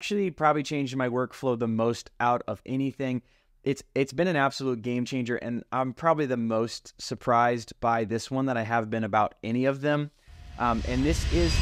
Actually probably changed my workflow the most out of anything. It's been an absolute game changer, and I'm probably the most surprised by this one that I have been about any of them. And this is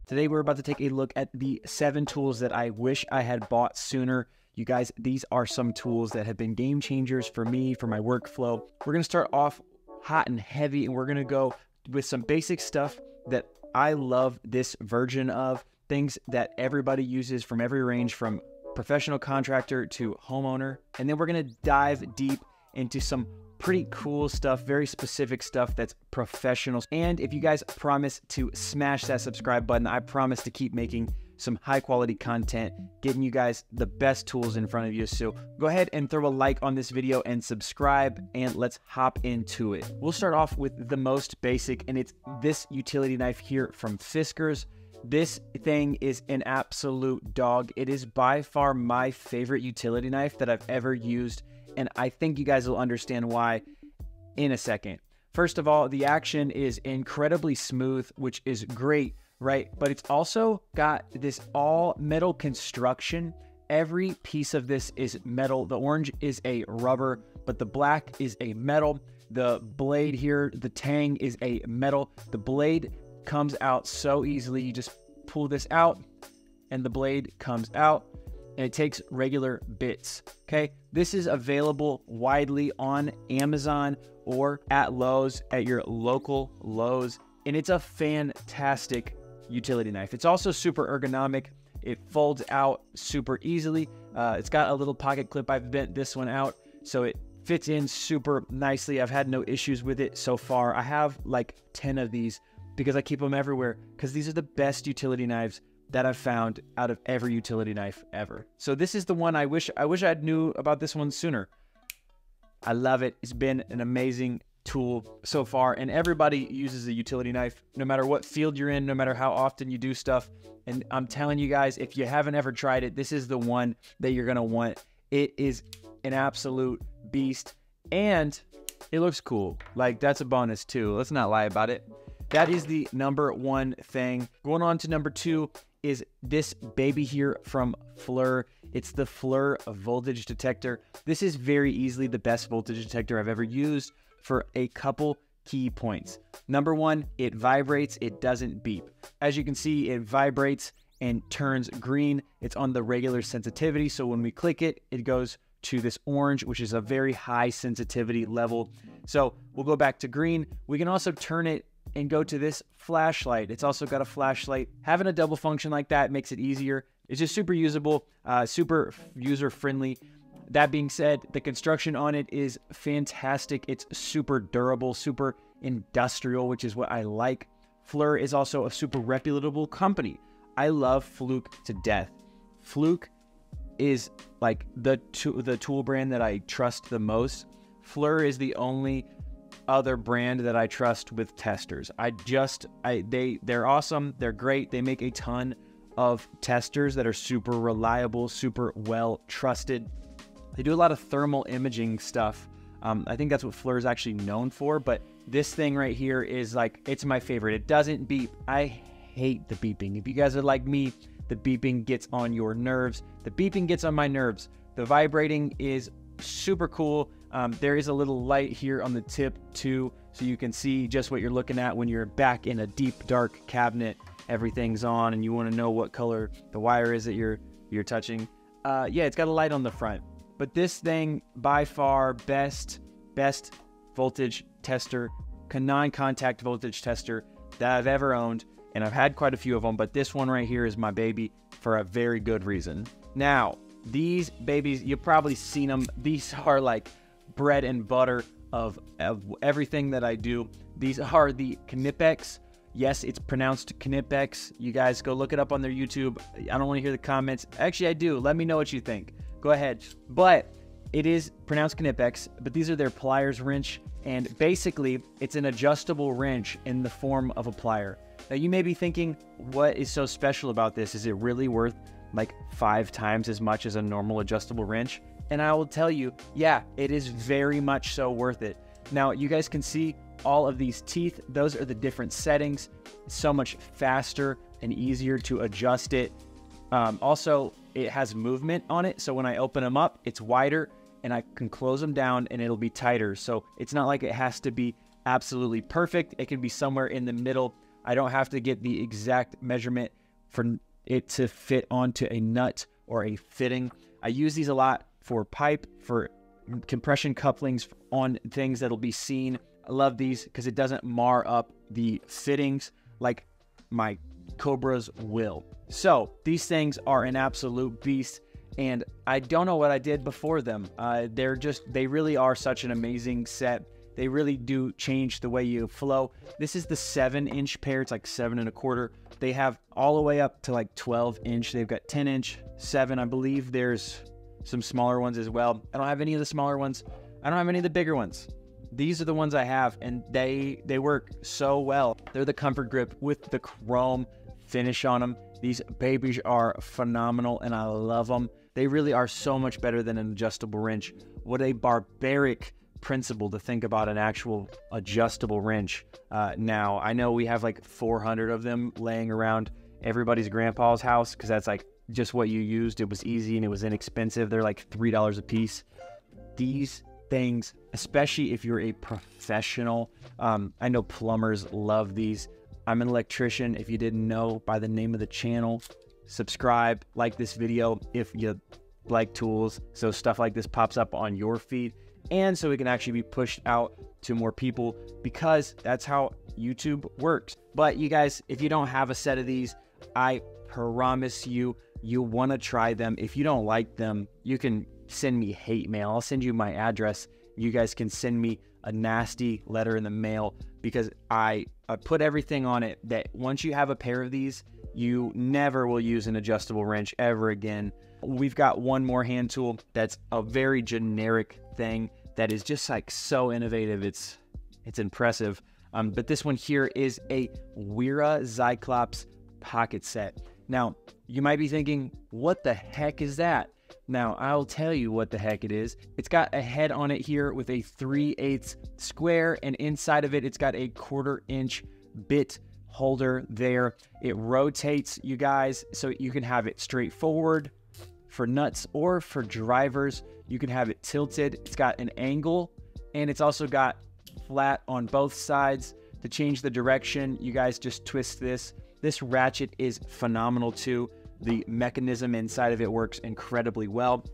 Today we're about to take a look at the 7 tools that I wish I had bought sooner. You guys, these are some tools that have been game changers for me, for my workflow. We're gonna start off hot and heavy, and we're gonna go with some basic stuff that I love this version of, things that everybody uses from every range, from professional contractor to homeowner. And then we're gonna dive deep into some pretty cool stuff, very specific stuff that's professional. And if you guys promise to smash that subscribe button, I promise to keep making some high quality content, getting you guys the best tools in front of you. So go ahead and throw a like on this video and subscribe, and let's hop into it. We'll start off with the most basic, and it's this utility knife here from Fiskars. This thing is an absolute dog. It is by far my favorite utility knife that I've ever used, and I think you guys will understand why in a second. First of all, the action is incredibly smooth, which is great, right? But it's also got this all metal construction. Every piece of this is metal. The orange is a rubber, but the black is a metal. The blade here, the tang, is a metal. The blade comes out so easily. You just pull this out and the blade comes out, and it takes regular bits. Okay, this is available widely on Amazon or at Lowe's, at your local Lowe's, and it's a fantastic utility knife. It's also super ergonomic. It folds out super easily. It's got a little pocket clip. I've bent this one out so it fits in super nicely. I've had no issues with it so far. I have like 10 of these because I keep them everywhere, because these are the best utility knives that I've found out of every utility knife ever. So this is the one I wish I knew about this one sooner. I love it. It's been an amazing tool so far, and everybody uses a utility knife, no matter what field you're in, no matter how often you do stuff. And I'm telling you guys, if you haven't ever tried it, this is the one that you're gonna want. It is an absolute beast, and it looks cool. Like, that's a bonus too. Let's not lie about it. That is the number one thing. Going on to number 2 is this baby here from Fluke. It's the Fluke voltage detector. This is very easily the best voltage detector I've ever used for a couple key points. Number 1, it vibrates, it doesn't beep. As you can see, it vibrates and turns green. It's on the regular sensitivity, so when we click it, it goes to this orange, which is a very high sensitivity level. So we'll go back to green. We can also turn it and go to this flashlight. It's also got a flashlight. Having a double function like that makes it easier. It's just super usable, super user-friendly. That being said, the construction on it is fantastic. It's super durable, super industrial, which is what I like. Fluke is also a super reputable company. I love Fluke to death. Fluke is like the tool brand that I trust the most. Fluke is the only other brand that I trust with testers. They're awesome. They're great. They make a ton of testers that are super reliable, super well trusted. They do a lot of thermal imaging stuff. I think that's what Fluke is actually known for, but this thing right here is like, it's my favorite. It doesn't beep. I hate the beeping. If you guys are like me, the beeping gets on your nerves. The beeping gets on my nerves. The vibrating is super cool. There is a little light here on the tip too, so you can see just what you're looking at when you're back in a deep dark cabinet. Everything's on and you want to know what color the wire is that you're touching. Yeah, it's got a light on the front. But this thing, by far best voltage tester, non-contact voltage tester that I've ever owned, and I've had quite a few of them, but this one right here is my baby for a very good reason. Now, these babies, you've probably seen them. These are like bread and butter of everything that I do. These are the Knipex. Yes, it's pronounced Knipex. You guys go look it up on their YouTube. I don't want to hear the comments. Actually, I do. Let me know what you think. Go ahead. But it is pronounced Knipex, but these are their Pliers Wrench, and basically it's an adjustable wrench in the form of a plier. Now you may be thinking, what is so special about this? Is it really worth like 5 times as much as a normal adjustable wrench? And I will tell you, yeah, it is very much so worth it. Now you guys can see all of these teeth. Those are the different settings. It's so much faster and easier to adjust it. Also, it has movement on it. So when I open them up, it's wider and I can close them down and it'll be tighter. So it's not like it has to be absolutely perfect. It can be somewhere in the middle. I don't have to get the exact measurement for it to fit onto a nut or a fitting. I use these a lot for pipe, for compression couplings on things that'll be seen. I love these because it doesn't mar up the fittings like my Cobras will. So these things are an absolute beast, and I don't know what I did before them. They really are such an amazing set. They really do change the way you flow. This is the 7-inch pair. It's like 7 1/4. They have all the way up to like 12-inch. They've got 10-inch, 7. I believe there's some smaller ones as well. I don't have any of the smaller ones. I don't have any of the bigger ones. These are the ones I have, and they work so well. They're the comfort grip with the chrome finish on them. These babies are phenomenal, and I love them. They really are so much better than an adjustable wrench. What a barbaric principle to think about an actual adjustable wrench. Now, I know we have like 400 of them laying around everybody's grandpa's house because that's like just what you used. It was easy and it was inexpensive. They're like $3 a piece. These things, especially if you're a professional, I know plumbers love these. I'm an electrician. If you didn't know by the name of the channel, subscribe, like this video if you like tools, so stuff like this pops up on your feed, and so it can actually be pushed out to more people, because that's how YouTube works. But you guys, if you don't have a set of these, I promise you want to try them. If you don't like them, you can send me hate mail. I'll send you my address. You guys can send me a nasty letter in the mail, because I put everything on it that once you have a pair of these, you never will use an adjustable wrench ever again. We've got one more hand tool that's a very generic thing that is just like so innovative. It's impressive. But this one here is a Wera Cyclops pocket set. Now, you might be thinking, what the heck is that? Now, I'll tell you what the heck it is. It's got a head on it here with a 3/8 square, and inside of it, it's got a 1/4 inch bit holder there. It rotates, you guys, so you can have it straight forward for nuts, or for drivers, you can have it tilted. It's got an angle, and it's also got flat on both sides. To change the direction, you guys just twist this. This ratchet is phenomenal too. The mechanism inside of it works incredibly well.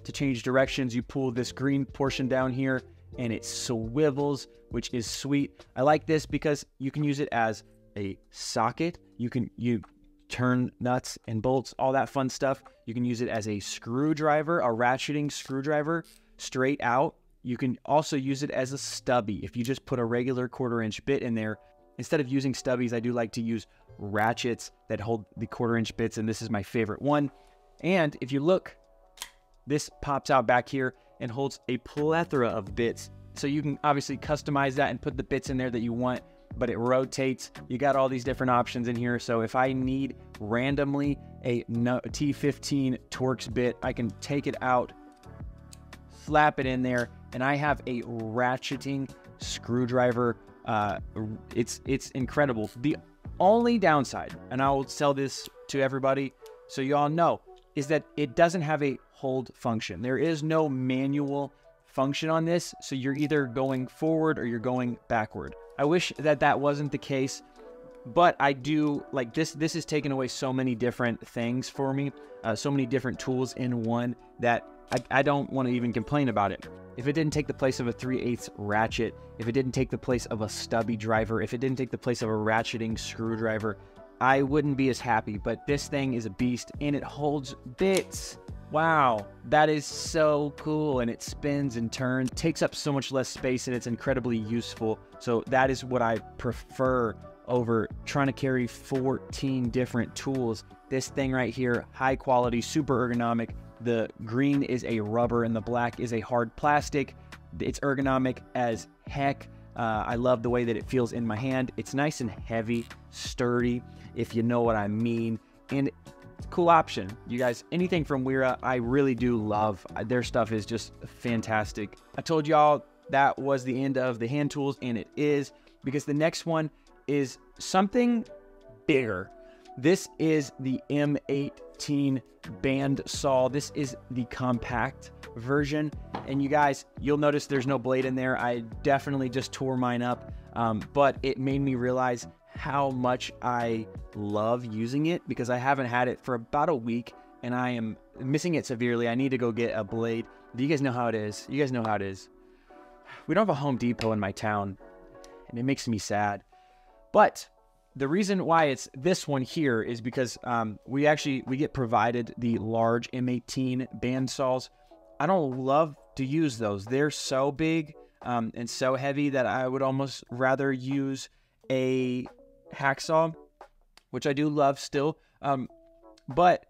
To change directions, you pull this green portion down here and it swivels, which is sweet. I like this because you can use it as a socket. You turn nuts and bolts, all that fun stuff. You can use it as a screwdriver, a ratcheting screwdriver straight out. You can also use it as a stubby. If you just put a regular 1/4 inch bit in there, instead of using stubbies, I do like to use ratchets that hold the 1/4 inch bits, and this is my favorite one. And if you look, this pops out back here and holds a plethora of bits. So you can obviously customize that and put the bits in there that you want, but it rotates. You got all these different options in here. So if I need randomly a T15 Torx bit, I can take it out, slap it in there, and I have a ratcheting screwdriver. It's incredible. The only downside, and I will tell this to everybody so you all know, is that it doesn't have a hold function. There is no manual function on this, so you're either going forward or you're going backward. I wish that that wasn't the case, but I do like this. This has taken away so many different things for me, so many different tools in one, that I don't want to even complain about it. If it didn't take the place of a 3/8 ratchet, if it didn't take the place of a stubby driver, if it didn't take the place of a ratcheting screwdriver, I wouldn't be as happy. But this thing is a beast, and it holds bits. Wow, that is so cool. And it spins and turns, takes up so much less space, and it's incredibly useful. So that is what I prefer over trying to carry 14 different tools. This thing right here, high quality, super ergonomic. The green is a rubber and the black is a hard plastic. It's ergonomic as heck. I love the way that it feels in my hand. It's nice and heavy, sturdy, if you know what I mean. And it's a cool option. You guys, anything from Wera, I really do love. Their stuff is just fantastic. I told y'all that was the end of the hand tools, and it is, because the next one is something bigger. This is the M18 band saw. This is the compact version. And you guys, you'll notice there's no blade in there. I definitely just tore mine up, but it made me realize how much I love using it, because I haven't had it for about a week and I am missing it severely. I need to go get a blade. Do you guys know how it is? You guys know how it is. We don't have a Home Depot in my town, and it makes me sad. But the reason why it's this one here is because we get provided the large M18 band saws. I don't love to use those. They're so big and so heavy that I would almost rather use a hacksaw, which I do love still. But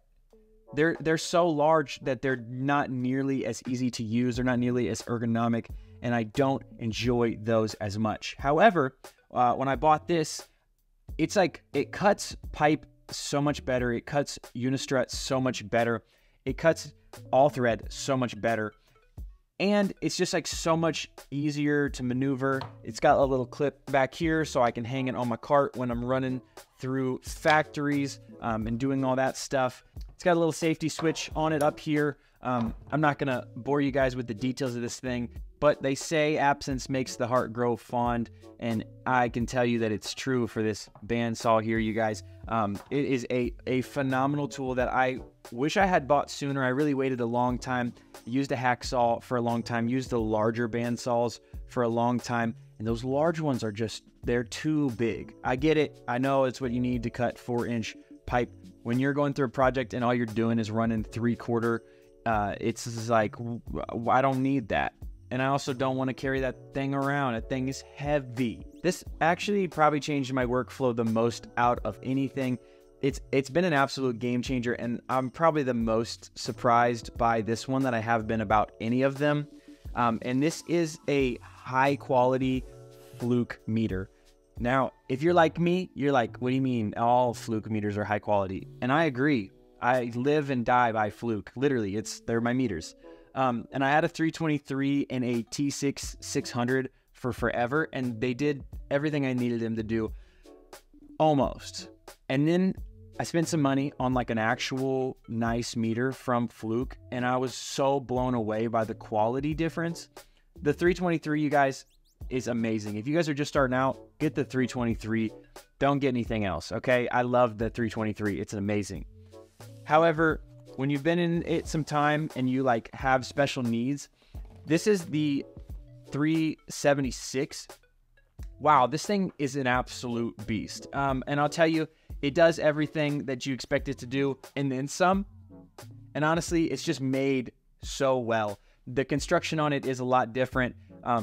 they're so large that they're not nearly as easy to use. They're not nearly as ergonomic, and I don't enjoy those as much. However, when I bought this, it's like it cuts pipe so much better. It cuts unistrut so much better. It cuts all thread so much better. And it's just like so much easier to maneuver. It's got a little clip back here so I can hang it on my cart when I'm running through factories and doing all that stuff. It's got a little safety switch on it up here. I'm not going to bore you guys with the details of this thing, but they say absence makes the heart grow fond, and I can tell you that it's true for this bandsaw here, you guys. It is a phenomenal tool that I wish I had bought sooner. I really waited a long time, used a hacksaw for a long time, used the larger bandsaws for a long time, and those large ones are just, they're too big. I get it. I know it's what you need to cut 4-inch pipe. When you're going through a project and all you're doing is running 3/4, it's like, I don't need that. And I also don't want to carry that thing around. That thing is heavy. This actually probably changed my workflow the most out of anything. It's been an absolute game changer, and I'm probably the most surprised by this one that I have been about any of them. And this is a high quality Fluke meter. Now, if you're like me, you're like, what do you mean all Fluke meters are high quality? And I agree. I live and die by Fluke. Literally, they're my meters. And I had a 323 and a T6 600 for forever, and they did everything I needed them to do, almost. And then I spent some money on like an actual nice meter from Fluke, and I was so blown away by the quality difference. The 323, you guys, is amazing. If you guys are just starting out, get the 323. Don't get anything else, okay? I love the 323. It's amazing. However, when you've been in it some time and you like have special needs, this is the 376. Wow, this thing is an absolute beast. And I'll tell you, it does everything that you expect it to do and then some. And honestly, it's just made so well. The construction on it is a lot different.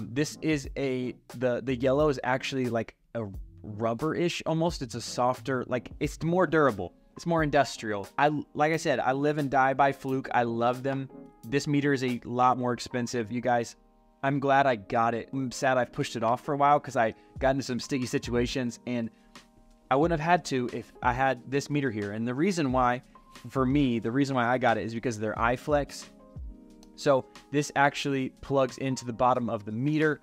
This is the yellow is actually like a rubber-ish almost. It's a softer, like it's more durable. It's more industrial. Like I said, I live and die by Fluke. I love them. This meter is a lot more expensive. You guys, I'm glad I got it. I'm sad I've pushed it off for a while because I got into some sticky situations, and I wouldn't have had to if I had this meter here. And the reason why, for me, the reason why I got it is because they're iFlex. So this actually plugs into the bottom of the meter.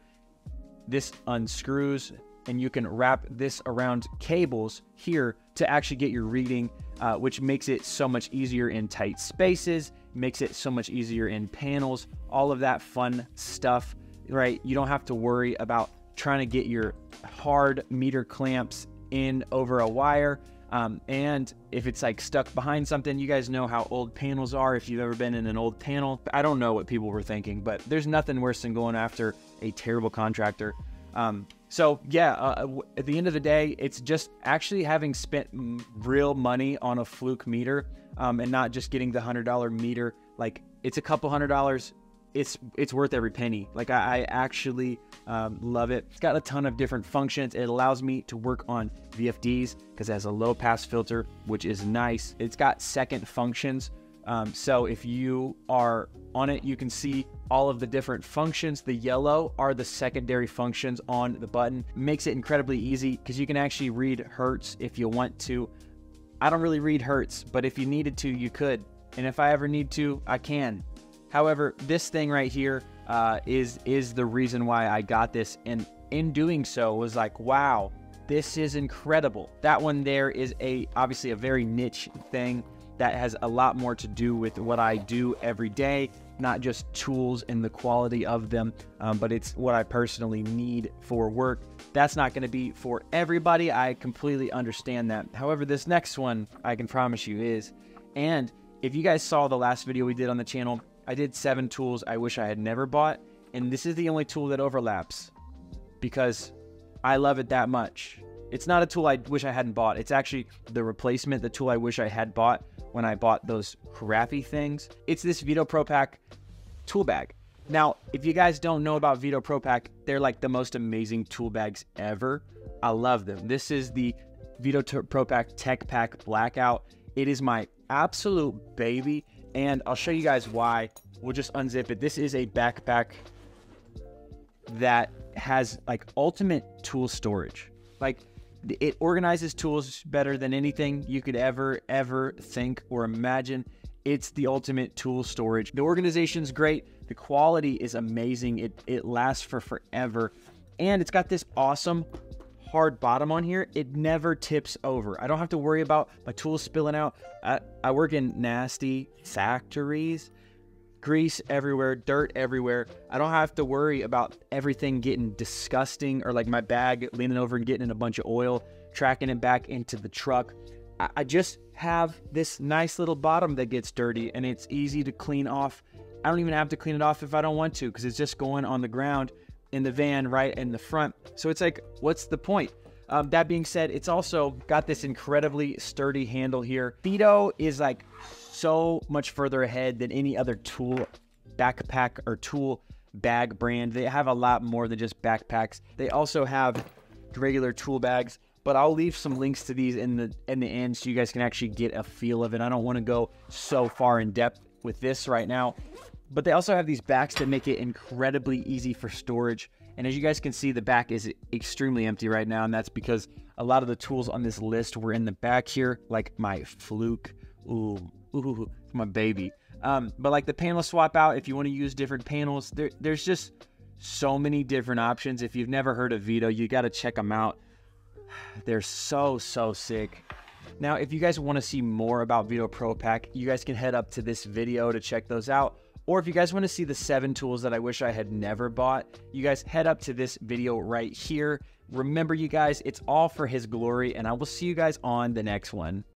This unscrews, and you can wrap this around cables here to actually get your reading, which makes it so much easier in tight spaces, makes it so much easier in panels, all of that fun stuff, right? You don't have to worry about trying to get your hard meter clamps in over a wire. And if it's like stuck behind something, you guys know how old panels are. If you've ever been in an old panel, I don't know what people were thinking, but there's nothing worse than going after a terrible contractor. So yeah, at the end of the day, it's just actually having spent real money on a Fluke meter, and not just getting the $100 meter. Like, it's a couple $100. It's worth every penny. Like, I actually love it. It's got a ton of different functions. It allows me to work on VFDs because it has a low pass filter, which is nice. It's got second functions. So if you are on it, you can see all of the different functions. The yellow are the secondary functions on the button. Makes it incredibly easy because you can actually read hertz if you want to. I don't really read hertz, but if you needed to, you could. And if I ever need to, I can. However, this thing right here is the reason why I got this. And in doing so was like, wow, This is incredible. That one there is obviously a very niche thing that has a lot more to do with what I do every day, not just tools and the quality of them, but it's what I personally need for work. That's not going to be for everybody. I completely understand that. However, this next one, I can promise you is. And if you guys saw the last video we did on the channel, I did 7 tools I wish I had never bought. And this is the only tool that overlaps because I love it that much. It's not a tool I wish I hadn't bought. It's actually the replacement, the tool I wish I had bought when I bought those crappy things. It's this Veto Pro Pack tool bag. Now, if you guys don't know about Veto Pro Pack, they're like the most amazing tool bags ever. I love them. This is the Veto Pro Pack Tech Pack Blackout. It is my absolute baby, and I'll show you guys why. We'll just unzip it. This is a backpack that has like ultimate tool storage. Like, it organizes tools better than anything you could ever think or imagine. It's the ultimate tool storage. The organization's great. The quality is amazing. It lasts for forever. And it's got this awesome hard bottom on here. It never tips over. I don't have to worry about my tools spilling out. I work in nasty factories. Grease everywhere, dirt everywhere. I don't have to worry about everything getting disgusting or like my bag leaning over and getting in a bunch of oil, tracking it back into the truck. I just have this nice little bottom that gets dirty and it's easy to clean off. I don't even have to clean it off if I don't want to because it's just going on the ground in the van right in the front. So it's like, what's the point? That being said, it's also got this incredibly sturdy handle here. Veto is like so much further ahead than any other tool backpack or tool bag brand. They have a lot more than just backpacks. They also have regular tool bags, but I'll leave some links to these in the end so you guys can actually get a feel of it. I don't want to go so far in depth with this right now, but they also have these backs that make it incredibly easy for storage. And as you guys can see, the back is extremely empty right now, and that's because a lot of the tools on this list were in the back here, like my Fluke. Ooh, my baby. But like the panel swap out, if you want to use different panels, there's just so many different options. If you've never heard of Veto, you got to check them out. They're so sick. Now, if you guys want to see more about Veto Pro Pack, you guys can head up to this video to check those out. Or if you guys want to see the 7 tools that I wish I had never bought, you guys head up to this video right here. Remember, you guys, it's all for his glory, and I will see you guys on the next one.